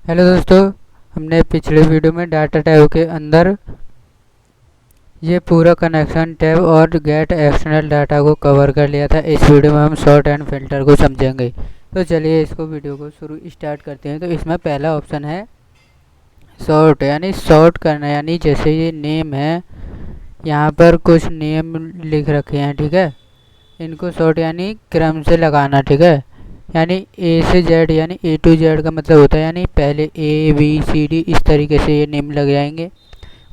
Hello दोस्तों, हमने पिछले वीडियो में डाटा टैब के अंदर ये पूरा कनेक्शन टैब और गेट एक्सटर्नल डाटा को कवर कर लिया था। इस वीडियो में हम सॉर्ट एंड फिल्टर को समझेंगे। तो चलिए इसको वीडियो को शुरू स्टार्ट करते हैं। तो इसमें पहला ऑप्शन है सॉर्ट, यानी सॉर्ट करना, यानी जैसे ये नेम है, यहाँ पर कुछ नेम लिख रखे हैं, ठीक है। इनको सॉर्ट यानी क्रम से लगाना, ठीक है। यानी ए से जेड, यानी ए टू जेड का मतलब होता है यानी पहले ए बी सी डी इस तरीके से ये नेम लग जाएंगे।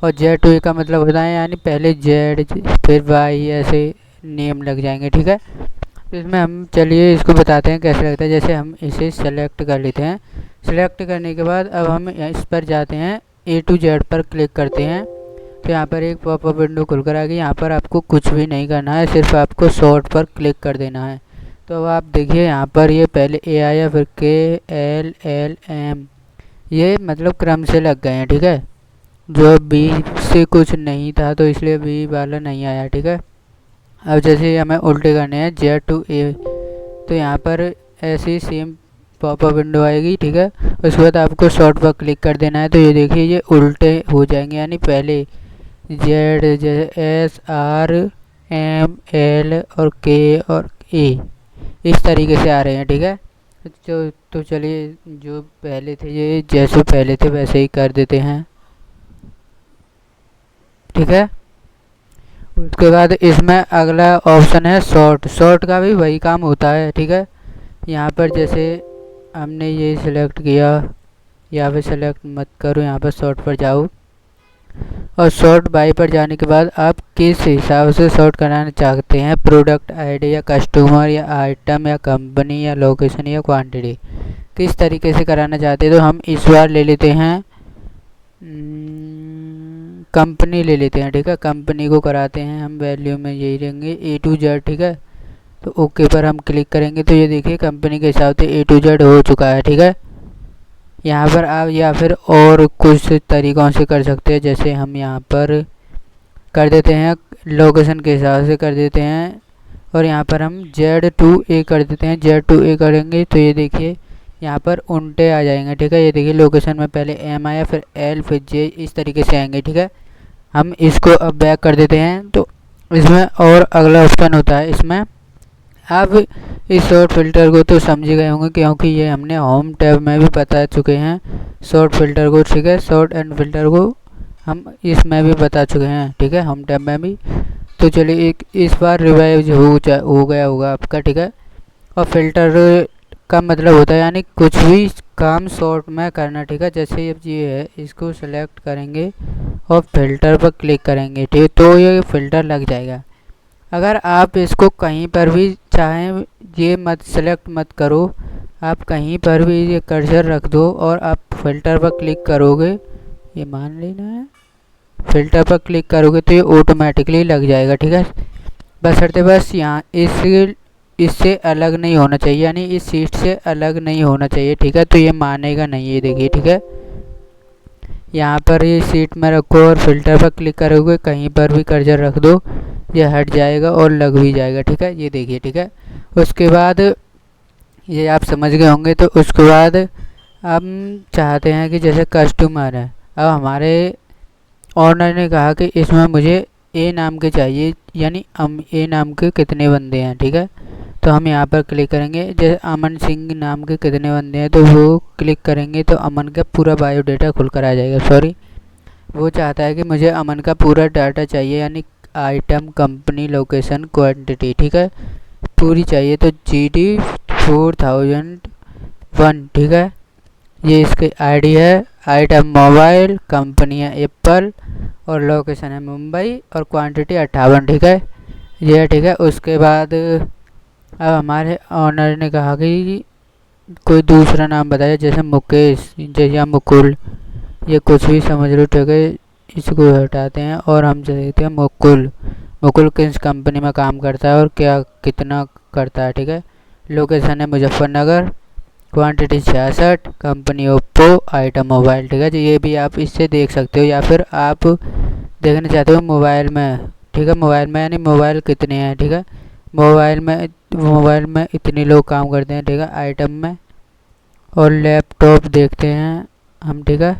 और जेड टू ए का मतलब होता है यानी पहले जेड फिर वाई, ऐसे नेम लग जाएंगे, ठीक है। तो इसमें हम चलिए इसको बताते हैं कैसे लगता है। जैसे हम इसे सेलेक्ट कर लेते हैं। सेलेक्ट करने के बाद अब हम इस पर जाते हैं, ए टू जेड पर क्लिक करते हैं। तो यहाँ पर एक पॉपअप विंडो खुलकर आ गई। यहाँ पर आपको कुछ भी नहीं करना है, सिर्फ आपको सॉर्ट पर क्लिक कर देना है। तो अब आप देखिए यहाँ पर ये पहले ए आया, फिर के एल एल एम, ये मतलब क्रम से लग गए हैं, ठीक है। जो बी से कुछ नहीं था तो इसलिए बी वाला नहीं आया, ठीक है। अब जैसे हमें उल्टे करने हैं जेड टू ए, तो यहाँ पर ऐसे ही सेम पॉपअप विंडो आएगी, ठीक है। उसके बाद आपको शॉर्ट पर क्लिक कर देना है। तो ये देखिए ये उल्टे हो जाएंगे, यानी पहले जेड जैसे एस आर एम एल और के और ए इस तरीके से आ रहे हैं, ठीक है। तो चलिए जो पहले थे ये जैसे पहले थे वैसे ही कर देते हैं, ठीक है। उसके बाद इसमें अगला ऑप्शन है सॉर्ट। सॉर्ट का भी वही काम होता है, ठीक है। यहाँ पर जैसे हमने ये सिलेक्ट किया, यहाँ पे सेलेक्ट मत करो, यहाँ पर सॉर्ट पर जाओ और सॉर्ट बाय पर जाने के बाद आप किस हिसाब से सॉर्ट कराना चाहते हैं, प्रोडक्ट आईडी या कस्टमर या आइटम या कंपनी या लोकेशन या क्वांटिटी, किस तरीके से कराना चाहते हैं। तो हम इस बार ले लेते हैं कंपनी ले लेते हैं, ठीक है। कंपनी को कराते हैं हम, वैल्यू में यही रहेंगे ए टू जेड, ठीक है। तो ओके पर हम क्लिक करेंगे तो ये देखिए कंपनी के हिसाब से ए टू जेड हो चुका है, ठीक है। यहाँ पर आप या फिर और कुछ तरीक़ों से कर सकते हैं। जैसे हम यहाँ पर कर देते हैं लोकेशन के हिसाब से कर देते हैं, और यहाँ पर हम जेड टू ए कर देते हैं। जेड टू ए करेंगे तो ये देखिए यहाँ पर उल्टे आ जाएंगे, ठीक है। ये देखिए लोकेशन में पहले एम आया, फिर एल, फिर जे, इस तरीके से आएंगे, ठीक है। हम इसको अब बैक कर देते हैं। तो इसमें और अगला ऑप्शन होता है, इसमें आप इस शॉर्ट फिल्टर को तो समझ गए होंगे क्योंकि ये हमने होम टैब में भी बता चुके हैं शॉर्ट फिल्टर को, ठीक है। शॉर्ट एंड फिल्टर को हम इसमें भी बता चुके हैं, ठीक है, होम टैब में भी। तो चलिए एक इस बार रिवाइज हो गया होगा आपका, ठीक है। और फिल्टर का मतलब होता है यानी कुछ भी काम शॉर्ट में करना, ठीक है। जैसे अब ये है, इसको सेलेक्ट करेंगे और फिल्टर पर क्लिक करेंगे, ठीक है, तो ये फिल्टर लग जाएगा। अगर आप इसको कहीं पर भी चाहें, ये मत सेलेक्ट मत करो, आप कहीं पर भी ये कर्सर रख दो और आप फिल्टर पर क्लिक करोगे, ये मान लेना है, फिल्टर पर क्लिक करोगे तो ये ऑटोमेटिकली लग जाएगा, ठीक है। बस यहाँ इससे अलग नहीं होना चाहिए, यानी इस सीट से अलग नहीं होना चाहिए, ठीक है। तो ये मानेगा नहीं, ये देखिए, ठीक है। यहाँ पर ये सीट में रखो और फिल्टर पर क्लिक करोगे, कहीं पर भी कर्सर रख दो, ये हट जाएगा और लग भी जाएगा, ठीक है। ये देखिए, ठीक है। उसके बाद ये आप समझ गए होंगे। तो उसके बाद हम चाहते हैं कि जैसे कस्टमर है, अब हमारे ऑनर ने कहा कि इसमें मुझे ए नाम के चाहिए, यानी ए नाम के कितने बंदे हैं, ठीक है। तो हम यहाँ पर क्लिक करेंगे। जैसे अमन सिंह नाम के कितने बंदे हैं, तो वो क्लिक करेंगे तो अमन का पूरा बायोडाटा खुलकर आ जाएगा। सॉरी, वो चाहता है कि मुझे अमन का पूरा डाटा चाहिए, यानी आइटम, कंपनी, लोकेशन, क्वांटिटी, ठीक है, पूरी चाहिए। तो GD 4001, ठीक है, ये इसकी आईडी है। आइटम मोबाइल, कंपनी है एप्पल और लोकेशन है मुंबई और क्वांटिटी 58, ठीक है, ये है, ठीक है। उसके बाद अब हमारे ऑनर ने कहा कि कोई दूसरा नाम बताया, जैसे मुकेश या मुकुल, ये कुछ भी समझ लो, ठीक है। इसको हटाते हैं और हम देखते हैं मुकुल। मुकुल किस कंपनी में काम करता है और क्या कितना करता है, ठीक है। लोकेशन है Muzaffarnagar, quantity 66, company Oppo, item mobile, ठीक है। तो ये भी आप इससे देख सकते हो, या फिर आप देखना चाहते हो मोबाइल में, ठीक है, मोबाइल में यानी मोबाइल कितने हैं, ठीक है। मोबाइल में इतने लोग काम करते हैं, ठीक है, आइटम में। और लैपटॉप देखते हैं, हम, ठीक है।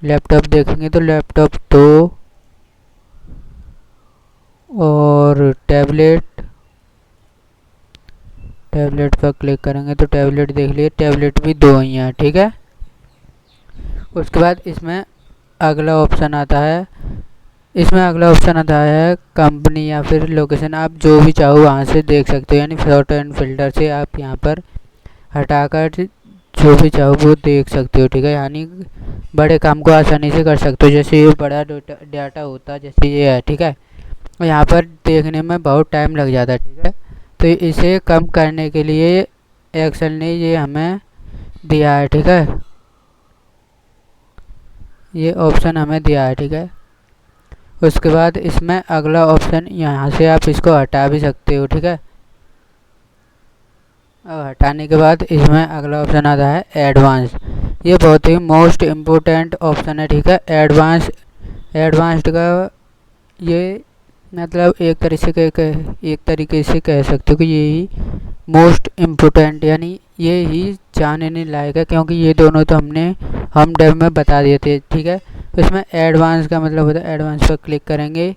लैपटॉप देखेंगे तो लैपटॉप 2 और टैबलेट पर क्लिक करेंगे तो टैबलेट देख लिए, टैबलेट भी 2 ही हैं, ठीक है। उसके बाद इसमें अगला ऑप्शन आता है, कंपनी या फिर लोकेशन। आप जो भी चाहो वहाँ से देख सकते हो, यानी फोटो एंड फिल्टर से आप यहाँ पर हटाकर जो भी चाहो वो देख सकते हो, ठीक है। यानी बड़े काम को आसानी से कर सकते हो, जैसे ये बड़ा डाटा होता है जैसे ये है, ठीक है। और यहाँ पर देखने में बहुत टाइम लग जाता है, ठीक है। तो इसे कम करने के लिए एक्सेल ने ये हमें दिया है, ठीक है। ये ऑप्शन हमें दिया है, ठीक है। उसके बाद इसमें अगला ऑप्शन, यहाँ से आप इसको हटा भी सकते हो, ठीक है। अब हटाने के बाद इसमें अगला ऑप्शन आता है एडवांस। ये बहुत ही मोस्ट इम्पोर्टेंट ऑप्शन है, ठीक है। एडवांस्ड का ये मतलब एक तरीके से कह सकते हो कि यही मोस्ट इम्पोर्टेंट, यानी ये ही जानने लायक है, क्योंकि ये दोनों तो हम डेव में बता दिए थे, ठीक है। तो इसमें एडवांस का मतलब होता है, एडवांस पर क्लिक करेंगे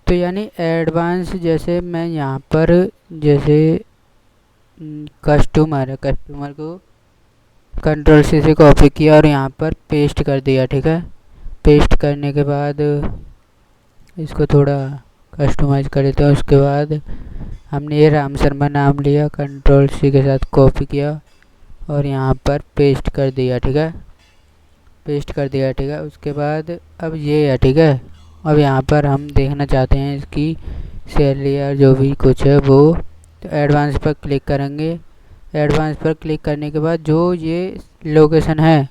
तो यानी एडवांस, जैसे मैं यहाँ पर जैसे कस्टमर को कंट्रोल से कॉपी किया और यहाँ पर पेस्ट कर दिया, ठीक है। पेस्ट करने के बाद इसको थोड़ा कस्टमाइज कर देते हैं। उसके बाद हमने ये राम शर्मा नाम लिया, कंट्रोल सी के साथ कॉपी किया और यहाँ पर पेस्ट कर दिया, ठीक है। उसके बाद अब ये है, ठीक है। अब यहाँ पर हम देखना चाहते हैं इसकी सैलरी या जो भी कुछ है वो, तो एडवांस पर क्लिक करेंगे। एडवांस पर क्लिक करने के बाद जो ये लोकेशन है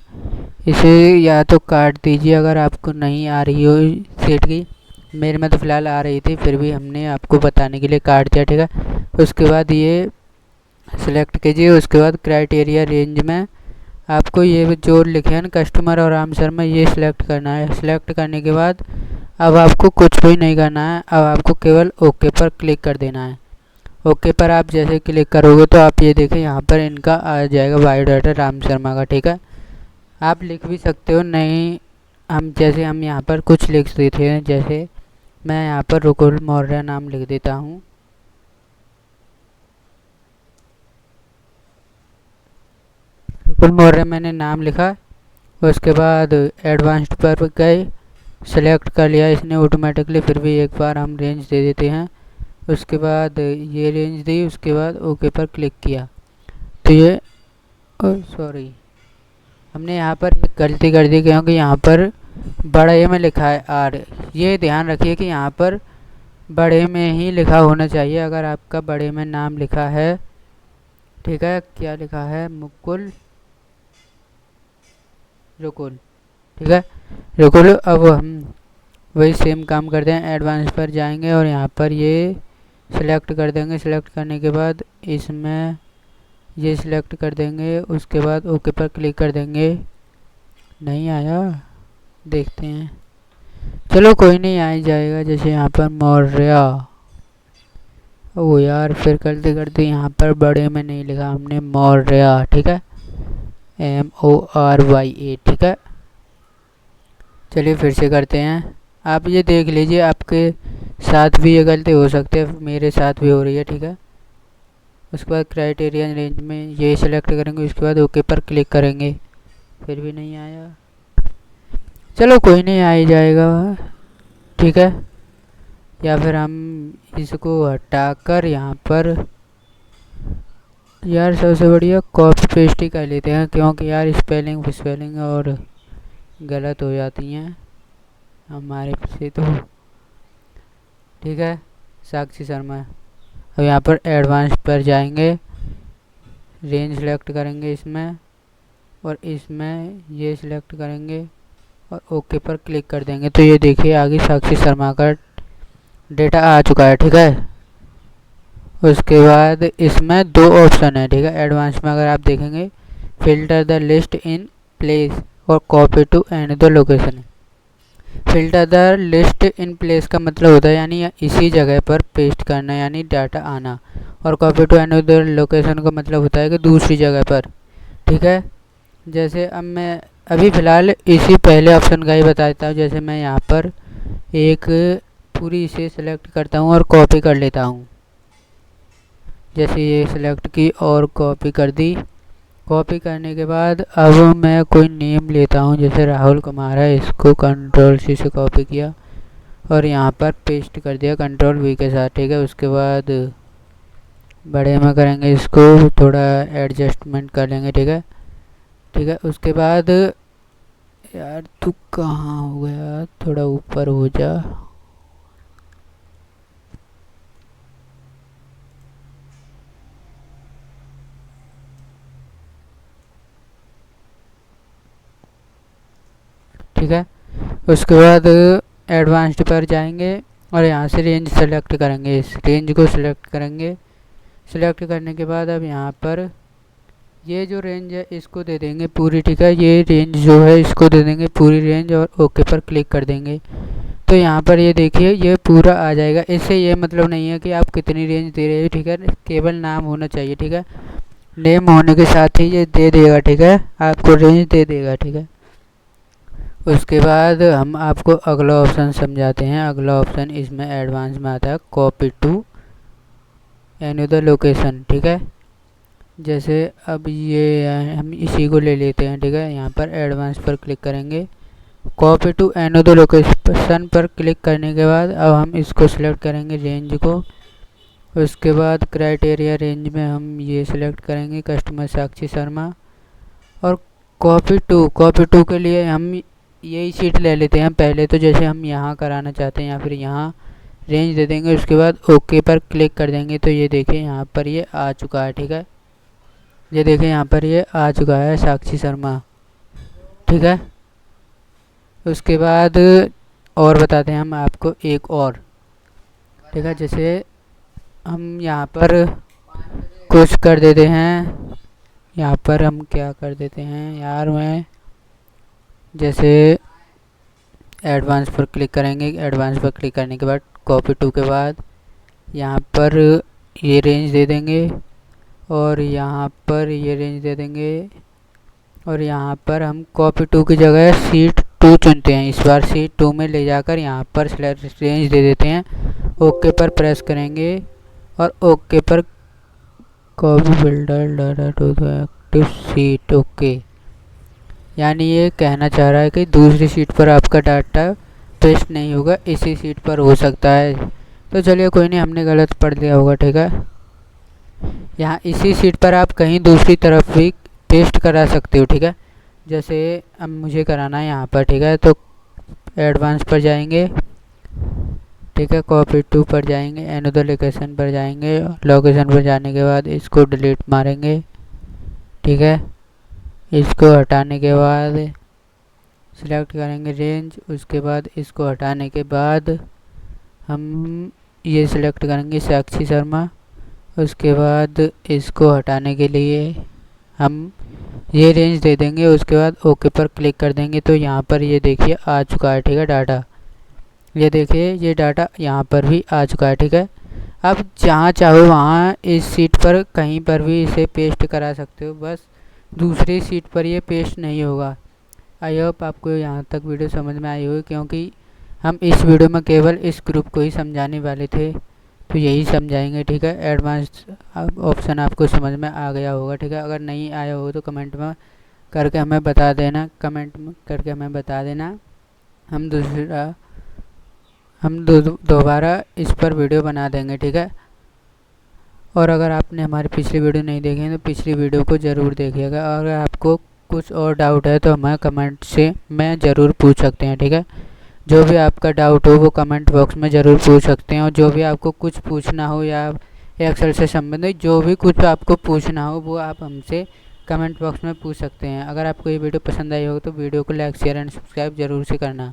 इसे या तो काट दीजिए अगर आपको नहीं आ रही हो सीट की। मेरे में तो फ़िलहाल आ रही थी, फिर भी हमने आपको बताने के लिए काट दिया, ठीक है। उसके बाद ये सिलेक्ट कीजिए। उसके बाद क्राइटेरिया रेंज में आपको ये जो लिखे हैं ना कस्टमर और राम शर्मा, ये सिलेक्ट करना है। सिलेक्ट करने के बाद अब आपको कुछ भी नहीं करना है, अब आपको केवल ओके पर क्लिक कर देना है। ओके पर आप जैसे क्लिक करोगे तो आप ये देखें यहाँ पर इनका आ जाएगा बायोडाटा राम शर्मा का, ठीक है। आप लिख भी सकते हो, नहीं हम यहाँ पर कुछ लिख देते हैं, जैसे मैं यहाँ पर रुकुल मौर्य नाम लिख देता हूँ। रुकुल मौर्य मैंने नाम लिखा। उसके बाद एडवांस्ड पर गए, सेलेक्ट कर लिया इसने ऑटोमेटिकली। फिर भी एक बार हम रेंज दे देते हैं। उसके बाद ये रेंज दी, उसके बाद ओके पर क्लिक किया तो ये सॉरी हमने यहाँ पर एक गलती कर दी, क्योंकि यहाँ पर बड़े में लिखा है आर। ये ध्यान रखिए कि यहाँ पर बड़े में ही लिखा होना चाहिए। अगर आपका बड़े में नाम लिखा है, ठीक है, क्या लिखा है, मुकुल रुकुल, ठीक है, रुकुल। अब हम वही सेम काम करते हैं, एडवांस पर जाएंगे और यहाँ पर ये सिलेक्ट कर देंगे। सिलेक्ट करने के बाद इसमें ये सिलेक्ट कर देंगे। उसके बाद ओके पर क्लिक कर देंगे। नहीं आया, देखते हैं, चलो कोई नहीं, आ ही जाएगा। जैसे यहाँ पर मौर्य, ओ यार फिर करते करते यहाँ पर बड़े में नहीं लिखा हमने, मौर्य, ठीक है, MORYA, ठीक है। चलिए फिर से करते हैं। आप ये देख लीजिए, आपके साथ भी ये गलती हो सकती है, मेरे साथ भी हो रही है, ठीक है। उसके बाद क्राइटेरिया रेंज में ये सिलेक्ट करेंगे। उसके बाद ओके पर क्लिक करेंगे, फिर भी नहीं आया, चलो कोई नहीं, आ ही जाएगा, ठीक है। या फिर हम इसको हटाकर यहाँ पर यार सबसे बढ़िया कॉपी पेस्ट ही कर लेते हैं, क्योंकि यार स्पेलिंग और गलत हो जाती हैं हमारे से, तो ठीक है। साक्षी शर्मा। अब यहाँ पर एडवांस पर जाएंगे, रेंज सेलेक्ट करेंगे इसमें और इसमें ये सिलेक्ट करेंगे और ओके पर क्लिक कर देंगे। तो ये देखिए आगे साक्षी शर्मा का डेटा आ चुका है, ठीक है। उसके बाद इसमें 2 ऑप्शन है, ठीक है। एडवांस में अगर आप देखेंगे, filter the list in place और copy to and the location. Filter the list in place का मतलब होता है यानी इसी जगह पर पेस्ट करना, यानी डाटा आना। और copy to and the location का मतलब होता है कि दूसरी जगह पर, ठीक है। जैसे अब मैं अभी फ़िलहाल इसी पहले ऑप्शन का ही बता देता हूँ। जैसे मैं यहाँ पर एक पूरी इसे सेलेक्ट करता हूँ और कॉपी कर लेता हूँ। जैसे ये सेलेक्ट की और कॉपी कर दी। कॉपी करने के बाद अब मैं कोई नेम लेता हूँ, जैसे राहुल कुमार है, इसको Ctrl+C से कॉपी किया और यहाँ पर पेस्ट कर दिया Ctrl+V के साथ, ठीक है। उसके बाद बड़े में करेंगे, इसको थोड़ा एडजस्टमेंट कर लेंगे, ठीक है। ठीक है, उसके बाद यार तू कहाँ हो गया, थोड़ा ऊपर हो जा। ठीक है, उसके बाद एडवांस्ड पर जाएंगे और यहाँ से रेंज सेलेक्ट करेंगे। इस रेंज को सिलेक्ट करेंगे। सिलेक्ट करने के बाद अब यहाँ पर ये जो रेंज है इसको दे देंगे पूरी, ठीक है। ये रेंज जो है इसको दे देंगे पूरी रेंज और ओके पर क्लिक कर देंगे। तो यहाँ पर ये देखिए ये पूरा आ जाएगा। इससे ये मतलब नहीं है कि आप कितनी रेंज दे रहे हो, ठीक है। केवल नाम होना चाहिए, ठीक है। नेम होने के साथ ही ये दे देगा, ठीक है, आपको रेंज दे देगा, ठीक है। उसके बाद हम आपको अगला ऑप्शन समझाते हैं। अगला ऑप्शन इसमें एडवांस में आता है, कॉपी टू अनदर लोकेशन, ठीक है। जैसे अब ये हम इसी को ले लेते हैं, ठीक है। यहाँ पर एडवांस पर क्लिक करेंगे, कॉपी टू अनदर लोकेशन पर क्लिक करने के बाद अब हम इसको सिलेक्ट करेंगे रेंज को। उसके बाद क्राइटेरिया रेंज में हम ये सिलेक्ट करेंगे कस्टमर साक्षी शर्मा। और कॉपी टू के लिए हम यही सीट ले लेते हैं पहले तो, जैसे हम यहाँ कराना चाहते हैं या फिर यहाँ रेंज दे देंगे। उसके बाद ओके पर क्लिक कर देंगे। तो ये देखिए यहाँ पर ये आ चुका है, ठीक है। ये देखिए यहाँ पर ये आ चुका है साक्षी शर्मा, ठीक है। उसके बाद और बताते हैं हम आपको एक और, ठीक है। जैसे हम यहाँ पर कुछ कर देते हैं, यहाँ पर हम क्या कर देते हैं यार, मैं जैसे एडवांस पर क्लिक करेंगे। एडवांस पर क्लिक करने के बाद कॉपी टू के बाद यहाँ पर ये रेंज दे देंगे और यहाँ पर ये रेंज दे देंगे और यहाँ पर हम कॉपी टू की जगह सीट 2 चुनते हैं। इस बार सीट 2 में ले जाकर यहाँ पर रेंज दे देते हैं। ओके पर प्रेस करेंगे और ओके पर copy builder data to the active sheet, okay. यानी ये कहना चाह रहा है कि दूसरी सीट पर आपका डाटा पेस्ट नहीं होगा, इसी सीट पर हो सकता है। तो चलिए कोई नहीं, हमने गलत पढ़ लिया होगा, ठीक है। यहाँ इसी सीट पर आप कहीं दूसरी तरफ भी पेस्ट करा सकते हो, ठीक है। जैसे अब मुझे कराना है यहाँ पर, ठीक है। तो एडवांस पर जाएंगे, ठीक है। कॉपी टू पर जाएंगे, अनदर लोकेशन पर जाएंगे। लोकेशन पर जाने के बाद इसको डिलीट मारेंगे, ठीक है। इसको हटाने के बाद सिलेक्ट करेंगे रेंज। उसके बाद इसको हटाने के बाद हम ये सिलेक्ट करेंगे साक्षी शर्मा। उसके बाद इसको हटाने के लिए हम ये रेंज दे देंगे। उसके बाद ओके पर क्लिक कर देंगे। तो यहाँ पर ये देखिए आ चुका है, ठीक है, डाटा। ये देखिए ये डाटा यहाँ पर भी आ चुका है, ठीक है। अब जहाँ चाहो वहाँ इस सीट पर कहीं पर भी इसे पेस्ट करा सकते हो, बस दूसरी सीट पर ये पेस्ट नहीं होगा। आई होप आपको यहाँ तक वीडियो समझ में आई होगी, क्योंकि हम इस वीडियो में केवल इस ग्रुप को ही समझाने वाले थे, तो यही समझाएंगे, ठीक है। एडवांस ऑप्शन आपको समझ में आ गया होगा, ठीक है। अगर नहीं आया हो तो कमेंट में करके हमें बता देना, हम दोबारा इस पर वीडियो बना देंगे, ठीक है। और अगर आपने हमारी पिछली वीडियो नहीं देखी है तो पिछली वीडियो को ज़रूर देखिएगा। और अगर आपको कुछ और डाउट है तो हमें कमेंट से मैं ज़रूर पूछ सकते हैं, ठीक है। जो भी आपका डाउट हो वो कमेंट बॉक्स में ज़रूर पूछ सकते हैं। और जो भी आपको कुछ पूछना हो या एक्सेल से संबंधित जो भी कुछ आपको पूछना हो वो आप हमसे कमेंट बॉक्स में पूछ सकते हैं। अगर आपको ये वीडियो पसंद आई हो तो वीडियो को लाइक शेयर एंड सब्सक्राइब ज़रूर से करना।